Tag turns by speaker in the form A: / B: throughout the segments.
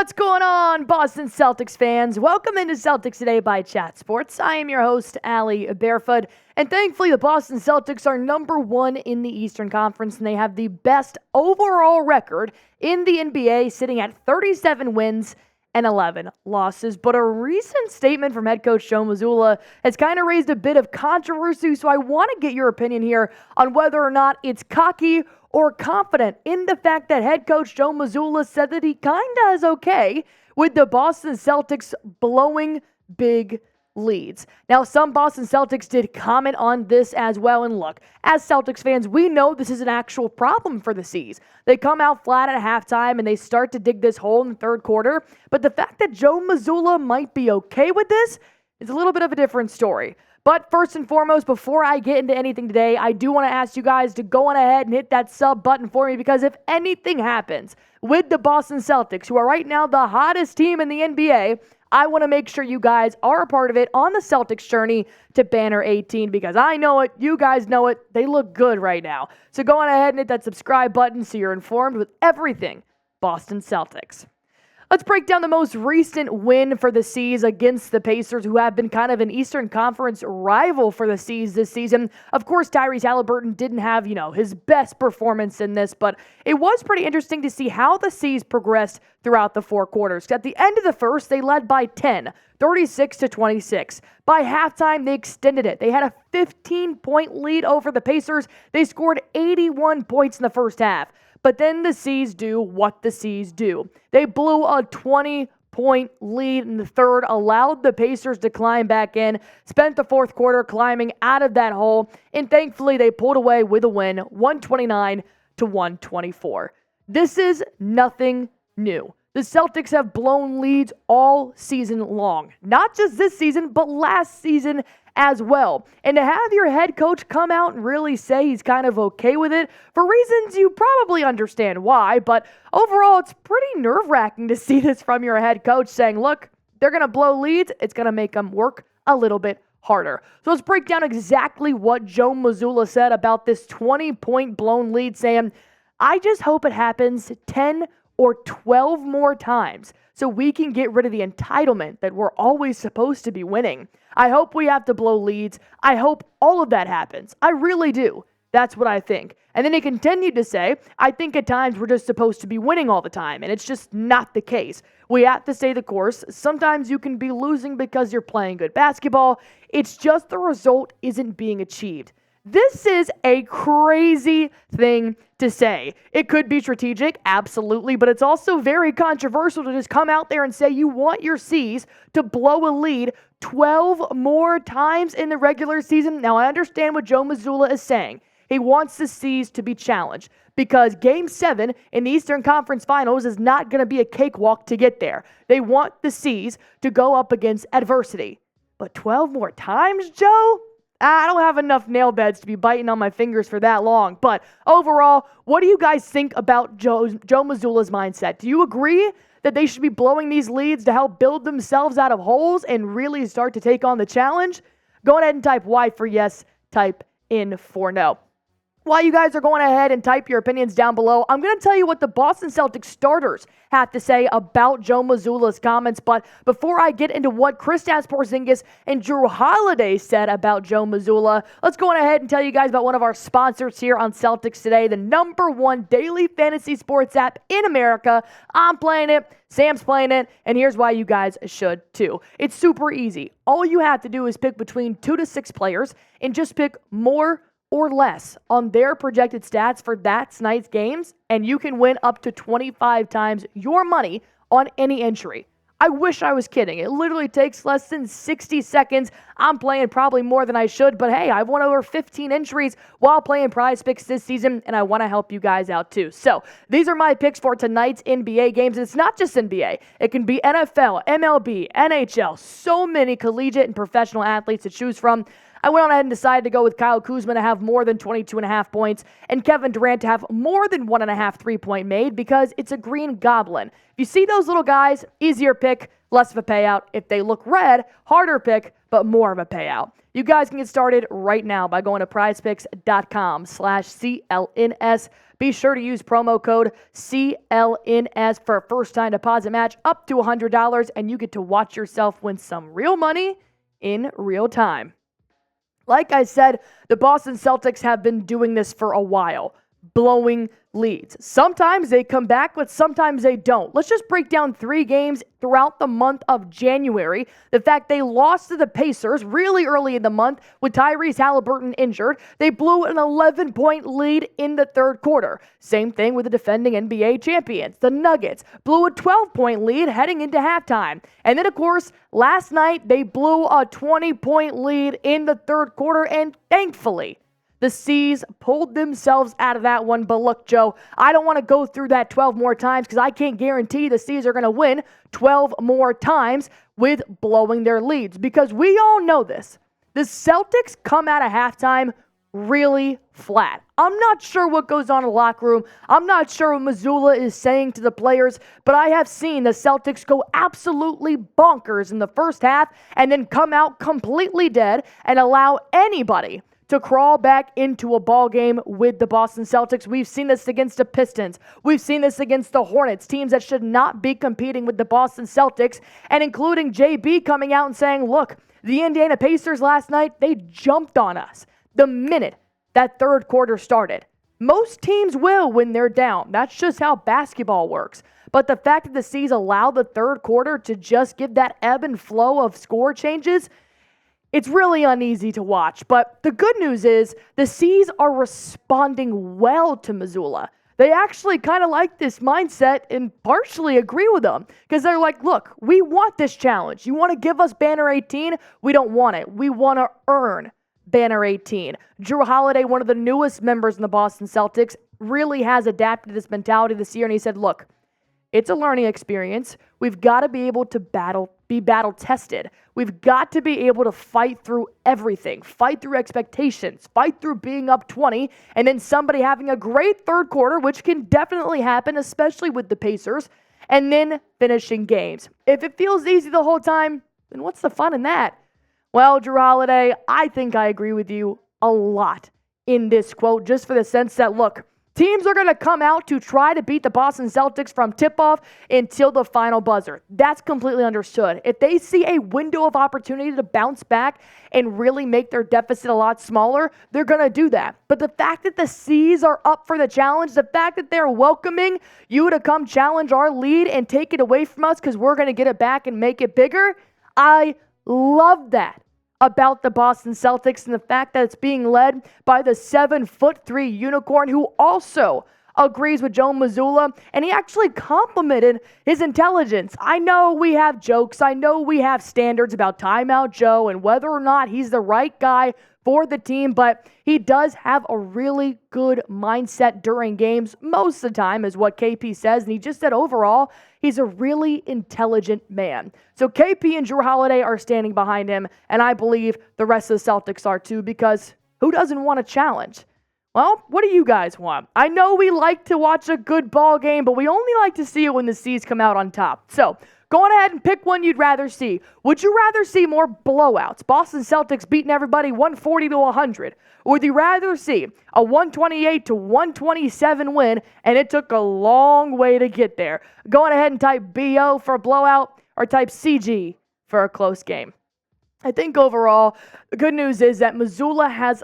A: What's going on, Boston Celtics fans? Welcome into Celtics Today by Chat Sports. I am your host, Allie Barefoot, and thankfully the Boston Celtics are number one in the Eastern Conference, and they have the best overall record in the NBA, sitting at 37 wins and 11 losses. But a recent statement from head coach Joe Mazzulla has kind of raised a bit of controversy, so I want to get your opinion here on whether or not it's cocky or confident in the fact that head coach Joe Mazzulla said that he kind of is okay with the Boston Celtics blowing big leads. Now, some Boston Celtics did comment on this as well, and look, as Celtics fans, we know this is an actual problem for the C's. They come out flat at halftime and they start to dig this hole in the third quarter, but the fact that Joe Mazzulla might be okay with this is a little bit of a different story. But first and foremost, before I get into anything today, I do want to ask you guys to go on ahead and hit that sub button for me, because if anything happens with the Boston Celtics, who are right now the hottest team in the NBA, I want to make sure you guys are a part of it on the Celtics journey to Banner 18, because I know it, you guys know it, they look good right now. So go on ahead and hit that subscribe button so you're informed with everything Boston Celtics. Let's break down the most recent win for the C's against the Pacers, who have been kind of an Eastern Conference rival for the C's this season. Of course, Tyrese Haliburton didn't have, his best performance in this, but it was pretty interesting to see how the C's progressed throughout the four quarters. At the end of the first, they led by 10, 36-26. By halftime, they extended it. They had a 15-point lead over the Pacers. They scored 81 points in the first half. But then the C's do what the C's do. They blew a 20-point lead in the third, allowed the Pacers to climb back in, spent the fourth quarter climbing out of that hole, and thankfully they pulled away with a win, 129-124. This is nothing new. The Celtics have blown leads all season long. Not just this season, but last season as well. And to have your head coach come out and really say he's kind of okay with it, for reasons you probably understand why, but overall it's pretty nerve-wracking to see this from your head coach saying, look, they're going to blow leads, it's going to make them work a little bit harder. So let's break down exactly what Joe Mazzulla said about this 20-point blown lead, saying, I just hope it happens 10 or 12 more times so we can get rid of the entitlement that we're always supposed to be winning. I hope we have to blow leads. I hope all of that happens. I really do. That's what I think. And then he continued to say, I think at times we're just supposed to be winning all the time, and it's just not the case. We have to stay the course. Sometimes you can be losing because you're playing good basketball. It's just the result isn't being achieved. This is a crazy thing to say. It could be strategic, absolutely, but it's also very controversial to just come out there and say you want your C's to blow a lead 12 more times in the regular season. Now, I understand what Joe Mazzulla is saying. He wants the C's to be challenged because Game 7 in the Eastern Conference Finals is not going to be a cakewalk to get there. They want the C's to go up against adversity. But 12 more times, Joe? I don't have enough nail beds to be biting on my fingers for that long. But overall, what do you guys think about Joe Mazzulla's mindset? Do you agree that they should be blowing these leads to help build themselves out of holes and really start to take on the challenge? Go ahead and type Y for yes, type in for no. While you guys are going ahead and type your opinions down below, I'm going to tell you what the Boston Celtics starters have to say about Joe Mazzulla's comments. But before I get into what Kristaps Porzingis and Jrue Holiday said about Joe Mazzulla, let's go on ahead and tell you guys about one of our sponsors here on Celtics Today, the #1 daily fantasy sports app in America. I'm playing it, Sam's playing it, and here's why you guys should too. It's super easy. All you have to do is pick between 2 to 6 players and just pick more or less on their projected stats for that night's games, and you can win up to 25 times your money on any entry. I wish I was kidding. It literally takes less than 60 seconds. I'm playing probably more than I should, but hey, I've won over 15 entries while playing Prize Picks this season, and I want to help you guys out too. So these are my picks for tonight's NBA games. It's not just NBA. It can be NFL, MLB, NHL, so many collegiate and professional athletes to choose from. I went on ahead and decided to go with Kyle Kuzma to have more than 22.5 points and Kevin Durant to have more than 1.5 3-point made because it's a green goblin. If you see those little guys, easier pick, less of a payout. If they look red, harder pick, but more of a payout. You guys can get started right now by going to prizepicks.com/CLNS. Be sure to use promo code CLNS for a first-time deposit match up to $100, and you get to watch yourself win some real money in real time. Like I said, the Boston Celtics have been doing this for a while, blowing leads. Sometimes they come back, but sometimes they don't. Let's just break down 3 games throughout the month of January. The fact they lost to the Pacers really early in the month with Tyrese Halliburton injured. They blew an 11-point lead in the third quarter. Same thing with the defending NBA champions, the Nuggets. Blew a 12-point lead heading into halftime. And then, of course, last night they blew a 20-point lead in the third quarter, and thankfully, the C's pulled themselves out of that one. But look, Joe, I don't want to go through that 12 more times because I can't guarantee the C's are going to win 12 more times with blowing their leads, because we all know this. The Celtics come out of halftime really flat. I'm not sure what goes on in the locker room. I'm not sure what Mazzulla is saying to the players, but I have seen the Celtics go absolutely bonkers in the first half and then come out completely dead and allow anybody to crawl back into a ball game with the Boston Celtics. We've seen this against the Pistons. We've seen this against the Hornets, teams that should not be competing with the Boston Celtics, and including JB coming out and saying, look, the Indiana Pacers last night, they jumped on us the minute that third quarter started. Most teams will when they're down. That's just how basketball works. But the fact that the C's allow the third quarter to just give that ebb and flow of score changes, it's really uneasy to watch. But the good news is the C's are responding well to Mazzulla. They actually kind of like this mindset and partially agree with them, because they're like, look, we want this challenge. You want to give us Banner 18? We don't want it. We want to earn Banner 18. Jrue Holiday, one of the newest members in the Boston Celtics, really has adapted to this mentality this year, and he said, look, it's a learning experience. We've got to be able to be battle tested. We've got to be able to fight through everything, fight through expectations, fight through being up 20, and then somebody having a great third quarter, which can definitely happen, especially with the Pacers, and then finishing games. If it feels easy the whole time, then what's the fun in that? Well, Jrue Holiday, I think I agree with you a lot in this quote, just for the sense that, look, teams are going to come out to try to beat the Boston Celtics from tip-off until the final buzzer. That's completely understood. If they see a window of opportunity to bounce back and really make their deficit a lot smaller, they're going to do that. But the fact that the C's are up for the challenge, the fact that they're welcoming you to come challenge our lead and take it away from us because we're going to get it back and make it bigger, I love that about the Boston Celtics, and the fact that it's being led by the 7'3" unicorn who also agrees with Joe Mazzulla, and he actually complimented his intelligence. I know we have jokes. I know we have standards about Timeout Joe and whether or not he's the right guy for the team, but he does have a really good mindset during games most of the time, is what KP says, and he just said overall, he's a really intelligent man. So KP and Jrue Holiday are standing behind him, and I believe the rest of the Celtics are too, because who doesn't want a challenge? Well, what do you guys want? I know we like to watch a good ball game, but we only like to see it when the C's come out on top. So go on ahead and pick one you'd rather see. Would you rather see more blowouts, Boston Celtics beating everybody 140-100? Or would you rather see a 128-127 win, and it took a long way to get there? Go on ahead and type BO for a blowout or type CG for a close game. I think overall, the good news is that Mazzulla has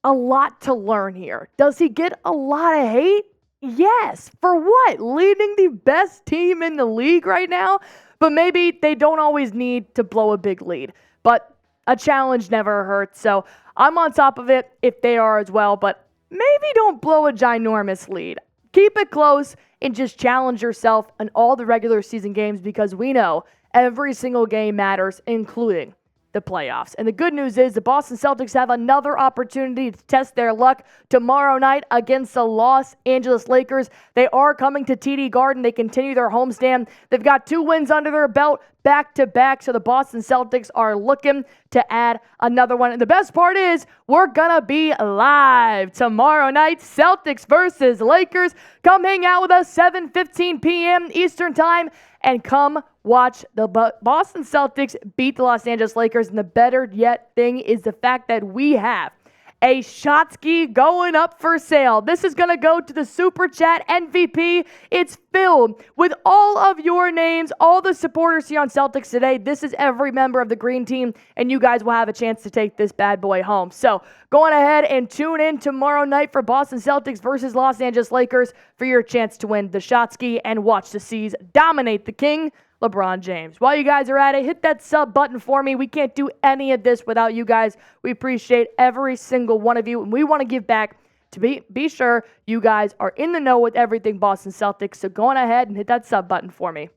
A: a lot to learn here. Does he get a lot of hate? Yes. For what? Leading the best team in the league right now? But maybe they don't always need to blow a big lead. But a challenge never hurts. So I'm on top of it if they are as well. But maybe don't blow a ginormous lead. Keep it close and just challenge yourself in all the regular season games, because we know every single game matters, including the playoffs. And the good news is the Boston Celtics have another opportunity to test their luck tomorrow night against the Los Angeles Lakers. They are coming to TD Garden. They continue their homestand. They've got 2 wins under their belt back-to-back, so the Boston Celtics are looking to add another one. And the best part is we're going to be live tomorrow night, Celtics versus Lakers. Come hang out with us, 7:15 p.m. Eastern Time, and come watch the Boston Celtics beat the Los Angeles Lakers. And the better yet thing is the fact that we have a Shotsky going up for sale. This is going to go to the Super Chat MVP. It's filled with all of your names, all the supporters here on Celtics Today. This is every member of the Green Team, and you guys will have a chance to take this bad boy home. So go on ahead and tune in tomorrow night for Boston Celtics versus Los Angeles Lakers for your chance to win the Shotsky and watch the C's dominate the King, LeBron James. While you guys are at it, hit that sub button for me. We can't do any of this without you guys. We appreciate every single one of you, and we want to give back to be sure you guys are in the know with everything Boston Celtics. So go on ahead and hit that sub button for me.